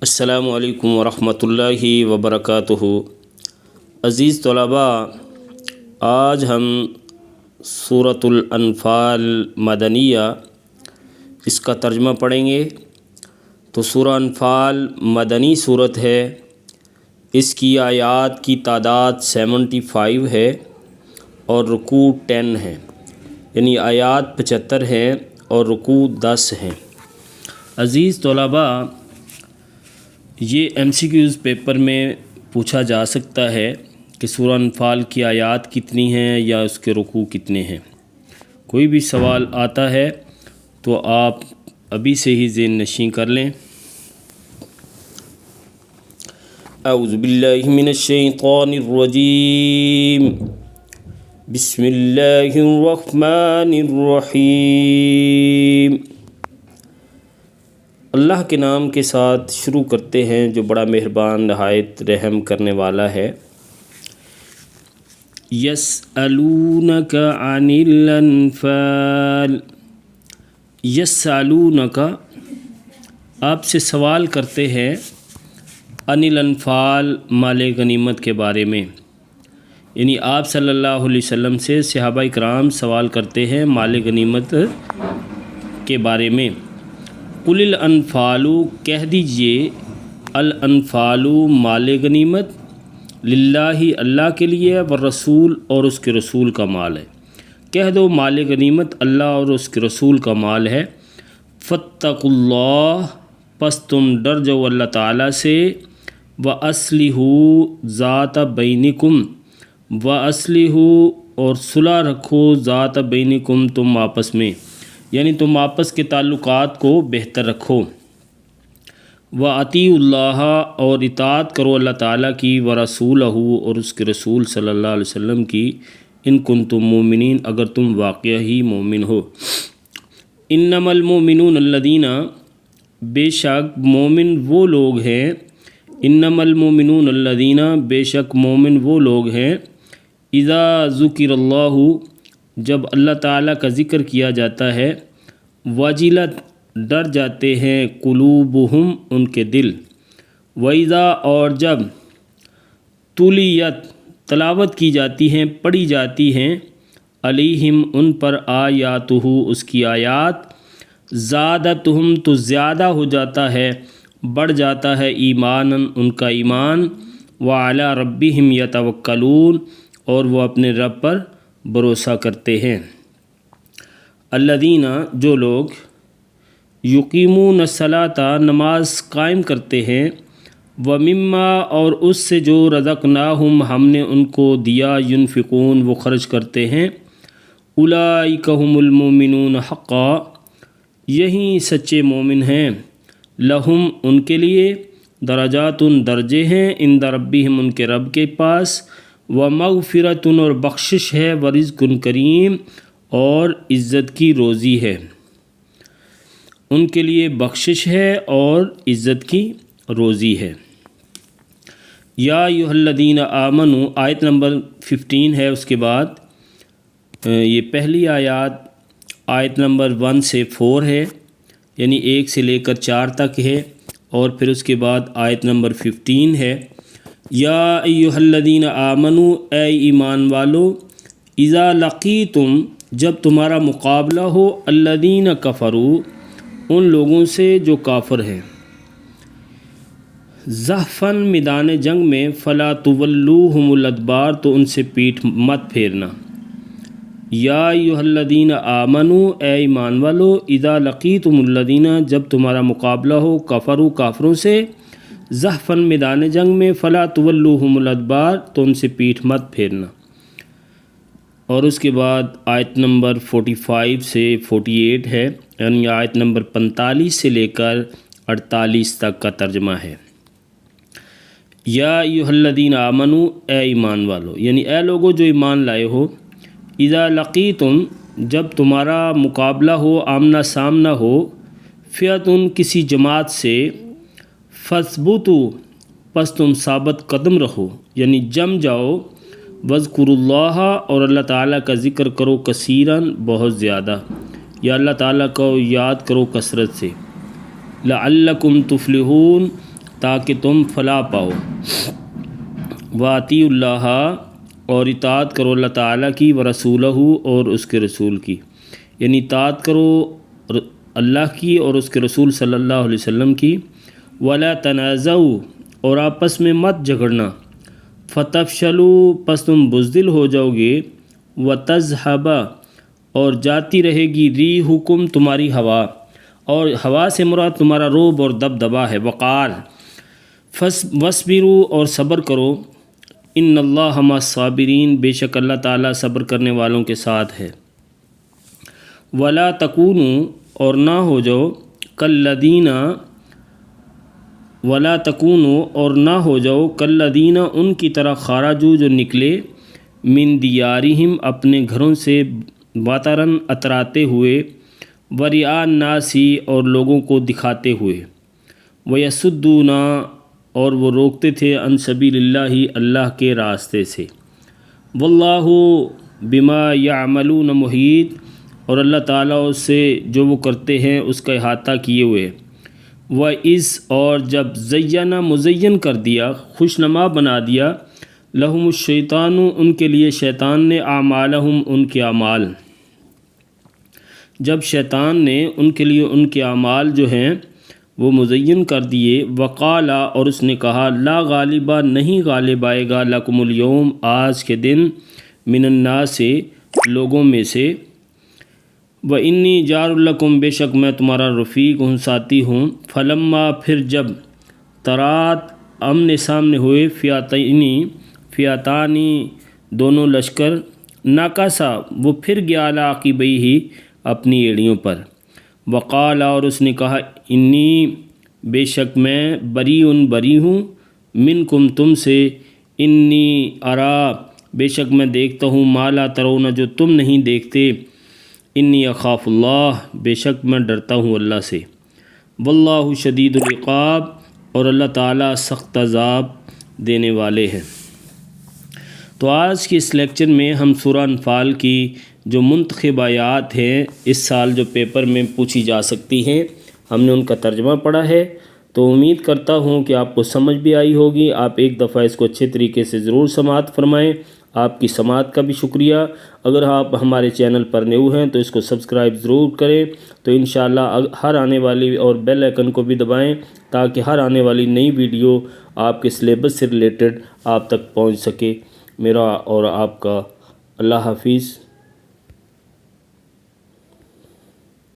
السلام علیکم ورحمۃ اللہ وبرکاتہ۔ عزیز طلباء، آج ہم سورۃ الانفال مدنیہ اس کا ترجمہ پڑھیں گے۔ تو سورہ انفال مدنی صورت ہے، اس کی آیات کی تعداد 75 ہے اور رکوع 10 ہے، یعنی آیات 75 ہیں اور رکوع 10 ہیں۔ عزیز طلباء، یہ MCQs پیپر میں پوچھا جا سکتا ہے کہ سورہ انفال کی آیات کتنی ہیں یا اس کے رکوع کتنے ہیں۔ کوئی بھی سوال آتا ہے تو آپ ابھی سے ہی ذہن نشین کر لیں۔ اعوذ باللہ من الشیطان الرجیم، بسم اللہ الرحمن الرحیم۔ اللہ کے نام کے ساتھ شروع کرتے ہیں جو بڑا مہربان نہایت رحم کرنے والا ہے۔ یسألونک عن الانفال، یسألونک آپ سے سوال کرتے ہیں، عن الانفال مال غنیمت کے بارے میں، یعنی آپ صلی اللہ علیہ وسلم سے صحابہ کرام سوال کرتے ہیں مال غنیمت کے بارے میں۔ قل الانفال کہہ دیجئے، الانفال مال غنیمت، للہ اللہ کے لیے، والرسول اور اس کے رسول کا مال ہے۔ کہہ دو مال غنیمت اللہ اور اس کے رسول کا مال ہے۔ فاتقوا اللہ، پس تم ڈر جاؤ اللہ تعالیٰ سے، وَأَصْلِحُوا ذَاتَ بَيْنِكُمْ، وَأَصْلِحُوا اور صلح رکھو، ذات بینکم تم آپس میں، یعنی تم آپس کے تعلقات کو بہتر رکھو۔ وَأَطِیعُوا اللَّهَ اور اطاعت کرو اللہ تعالیٰ کی، وَرَسُولَهُ اور اس کے رسول صلی اللہ علیہ وسلم کی، ان کنتم مومنین اگر تم واقعہ ہی مومن ہو۔ انما المؤمنون الذین، بے شک مومن وہ لوگ ہیں، انما المؤمنون الذین بے شک مومن وہ لوگ ہیں، اذا ذکر اللہ جب اللہ تعالیٰ کا ذکر کیا جاتا ہے، وجلت ڈر جاتے ہیں، قلوبہم ان کے دل، وَإِذَا اور جب تُلِیَت تلاوت کی جاتی ہیں، پڑھی جاتی ہیں، علیہم ان پر، آیاتہ اس کی آیات، زادتہم تو زیادہ ہو جاتا ہے، بڑھ جاتا ہے، ایماناً ان کا ایمان، وعلی ربہم یتوکلون اور وہ اپنے رب پر بھروسہ کرتے ہیں۔ الذین جو لوگ، یقیمون الصلاۃ نماز قائم کرتے ہیں، ومما اور اس سے جو رزقناہم ہم نے ان کو دیا، ینفقون وہ خرچ کرتے ہیں، اولئک ھم المؤمنون حقا یہی سچے مومن ہیں، لہم ان کے لیے، درجات درجے ہیں، عند ربہم ان کے رب کے پاس، ومغفرۃ اور بخشش ہے، ورزق کریم اور عزت کی روزی ہے، ان کے لیے بخشش ہے اور عزت کی روزی ہے۔ یا ایھا الذین آمنوا آیت نمبر 15 ہے، اس کے بعد یہ پہلی آیت نمبر 1 سے 4 ہے، یعنی 1 سے لے کر 4 تک ہے، اور پھر اس کے بعد آیت نمبر 15 ہے، یا ایھا الذین آمنوا اے ایمان والو، اذا لقیتم جب تمہارا مقابلہ ہو، الذین کفروا ان لوگوں سے جو کافر ہیں، زحفاً میدان جنگ میں، فلا تولوہم الادبار تو ان سے پیٹھ مت پھیرنا۔ یا ایھا الذین آمنوا اے ایمان والو، اذا لقیتم الذین جب تمہارا مقابلہ ہو، کفروا کافروں سے، زحفاً میدان جنگ میں، فلا تولوہم الادبار تو ان سے پیٹھ مت پھیرنا۔ اور اس کے بعد آیت نمبر 45 سے 48 ہے، یعنی آیت نمبر 45 سے لے کر 48 تک کا ترجمہ ہے۔ یا ایھا الذین آمنوا اے ایمان والو، یعنی اے لوگو جو ایمان لائے ہو، اذا لقیتم جب تمہارا مقابلہ ہو، آمنا سامنا ہو، فئۃ کسی جماعت سے، فاثبتوا پس تم ثابت قدم رہو، یعنی جم جاؤ، واذکروا اللہ اور اللہ تعالیٰ کا ذکر کرو، کثیراً بہت زیادہ، یا اللہ تعالیٰ کو یاد کرو کثرت سے، لعلکم تفلحون تاکہ تم فلاح پاؤ۔ واطیعوا اللہ، اور اطاعت کرو اللہ تعالیٰ کی، ورسولہ، اور اس کے رسول کی، یعنی اطاعت کرو اللہ کی اور اس کے رسول صلی اللہ علیہ وسلم کی۔ ولا تنازعوا، اور آپس میں مت جھگڑنا، فتفشلوا، پس تم بزدل ہو جاؤ گے، وتذہب، اور جاتی رہے گی، ریحکم، تمہاری ہوا، اور ہوا سے مراد تمہارا روب اور دبدبا ہے، وقار۔ وصبروا، اور صبر کرو، ان اللہ مع الصابرین، بے شک اللہ تعالیٰ صبر کرنے والوں کے ساتھ ہے۔ ولا تکونوا، اور نہ ہو جاؤ، کالذین، ولا تکونوا، اور نہ ہو جاؤ، کالذین، ان کی طرح، خرجوا، جو نکلے، من دیارہم، اپنے گھروں سے، بطرًا، اتراتے ہوئے، ورئاء الناس، اور لوگوں کو دکھاتے ہوئے، ویصدون، اور وہ روکتے تھے، عن سبیل اللہ، اللہ کے راستے سے، واللہ بما یعملون محیط، اور اللہ تعالیٰ اس سے جو وہ کرتے ہیں اس کا احاطہ کیے ہوئے۔ وَإِذْ، اور جب، زینہ، مزین کر دیا، خوشنما بنا دیا، لہم الشیطان، ان کے لیے شیطان نے، اعمالہم، ان کے اعمال، جب شیطان نے ان کے لیے ان کے اعمال جو ہیں وہ مزین کر دیے، وقال، اور اس نے کہا، لا غالبہ، نہیں غالب آئے گا، لکم اليوم، آج کے دن، من الناس، لوگوں میں سے، وانی جار لکم، بے شک میں تمہارا رفیق ہوں، ساتھی ہوں، فلما، پھر جب، ترات، آمنے سامنے ہوئے، فیاتانی، دونوں لشکر، ناکاسا، وہ پھر گیا، علی عقبیہ، اپنی ایڑیوں پر، وقال، اور اس نے کہا، انی، بے شک میں، بری ہوں، منکم، تم سے، انی ارا، بے شک میں دیکھتا ہوں، ما لا ترون، جو تم نہیں دیکھتے، انی اخاف اللہ، بے شک میں ڈرتا ہوں اللہ سے، واللہ شدید العقاب، اور اللہ تعالیٰ سخت عذاب دینے والے ہیں۔ تو آج کی اس لیکچر میں ہم سورہ انفال کی جو منتخب آیات ہیں اس سال جو پیپر میں پوچھی جا سکتی ہیں، ہم نے ان کا ترجمہ پڑھا ہے، تو امید کرتا ہوں کہ آپ کو سمجھ بھی آئی ہوگی۔ آپ ایک دفعہ اس کو اچھے طریقے سے ضرور سماعت فرمائیں۔ آپ کی سماعت کا بھی شکریہ۔ اگر آپ ہمارے چینل پر نیو ہیں تو اس کو سبسکرائب ضرور کریں، تو انشاءاللہ ہر آنے والی، اور بیل آئیکن کو بھی دبائیں تاکہ ہر آنے والی نئی ویڈیو آپ کے سلیبس سے ریلیٹڈ آپ تک پہنچ سکے۔ میرا اور آپ کا اللہ حافظ۔